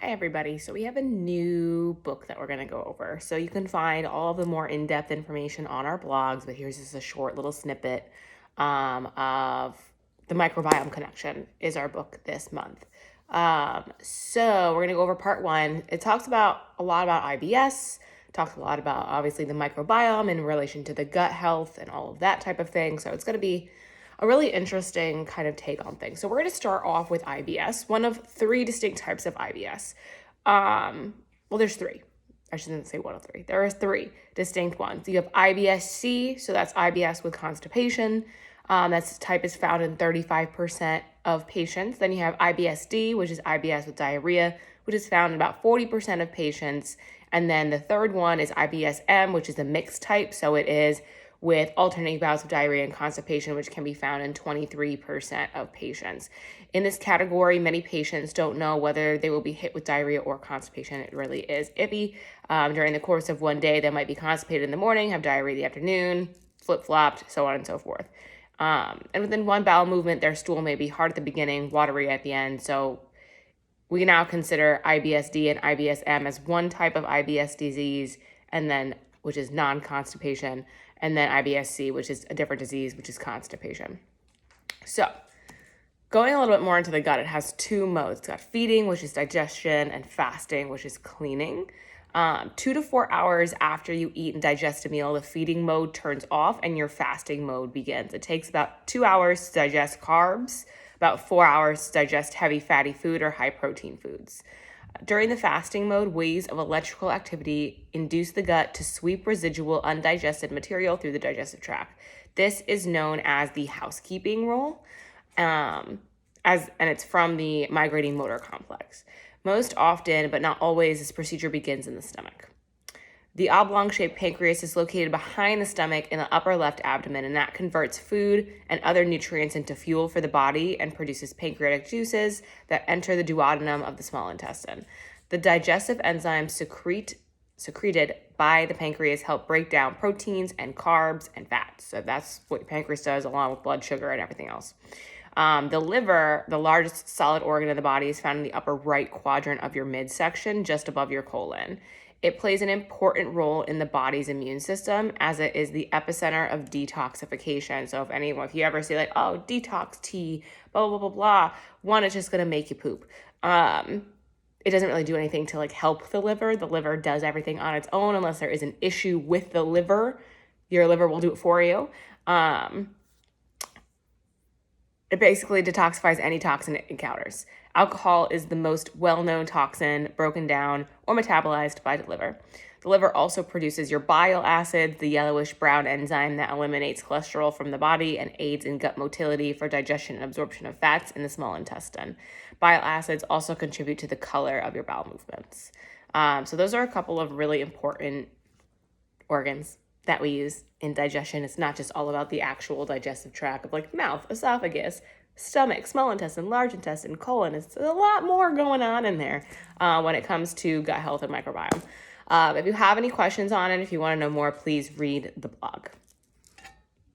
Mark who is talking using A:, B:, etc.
A: Hi, everybody. So we have a new book that we're going to go over. So you can find all of the more in-depth information on our blogs, but here's just a short little snippet of The Microbiome Connection is our book this month. So we're going to go over part one. It talks about a lot about IBS, talks a lot about obviously the microbiome in relation to the gut health and all of that type of thing. So it's going to be a really interesting kind of take on things. So we're going to start off with IBS, one of three distinct types of IBS. Well, there's three. I shouldn't say one of three. There are three distinct ones. You have IBS-C, so that's IBS with constipation. That's type is found in 35% of patients. Then you have IBS-D, which is IBS with diarrhea, which is found in about 40% of patients. And then the third one is IBS-M, which is a mixed type. So it is with alternating bouts of diarrhea and constipation, which can be found in 23% of patients. In this category, many patients don't know whether they will be hit with diarrhea or constipation. It really is iffy. During the course of one day, they might be constipated in the morning, have diarrhea in the afternoon, flip-flopped, so on and so forth. And within one bowel movement, their stool may be hard at the beginning, watery at the end. So we now consider IBS-D and IBS-M as one type of IBS disease, and then which is non-constipation, and then IBS-C, which is a different disease, which is constipation. So going a little bit more into the gut, it has two modes. It's got feeding, which is digestion, and fasting, which is cleaning. 2 to 4 hours after you eat and digest a meal, the feeding mode turns off and your fasting mode begins. It takes about 2 hours to digest carbs, about 4 hours to digest heavy fatty food or high protein foods. During the fasting mode, waves of electrical activity induce the gut to sweep residual undigested material through the digestive tract. This is known as the housekeeping rule, and it's from the migrating motor complex. Most often, but not always, this procedure begins in the stomach. The oblong-shaped pancreas is located behind the stomach in the upper left abdomen, and that converts food and other nutrients into fuel for the body and produces pancreatic juices that enter the duodenum of the small intestine. The digestive enzymes secreted by the pancreas help break down proteins and carbs and fats. So that's what your pancreas does, along with blood sugar and everything else. The liver, the largest solid organ of the body, is found in the upper right quadrant of your midsection, just above your colon. It plays an important role in the body's immune system as it is the epicenter of detoxification. So if you ever say like, oh, detox tea, blah, blah, blah, blah, one, it's just going to make you poop. It doesn't really do anything to like help the liver. The liver does everything on its own unless there is an issue with the liver. Your liver will do it for you. It basically detoxifies any toxin it encounters. Alcohol is the most well-known toxin broken down or metabolized by the liver. The liver also produces your bile acids, the yellowish-brown enzyme that eliminates cholesterol from the body and aids in gut motility for digestion and absorption of fats in the small intestine. Bile acids also contribute to the color of your bowel movements. So those are a couple of really important organs that we use in digestion. It's not just all about the actual digestive tract of like mouth, esophagus, stomach, small intestine, large intestine, colon. It's a lot more going on in there when it comes to gut health and microbiome. If you have any questions on it, if you want to know more, please read the blog.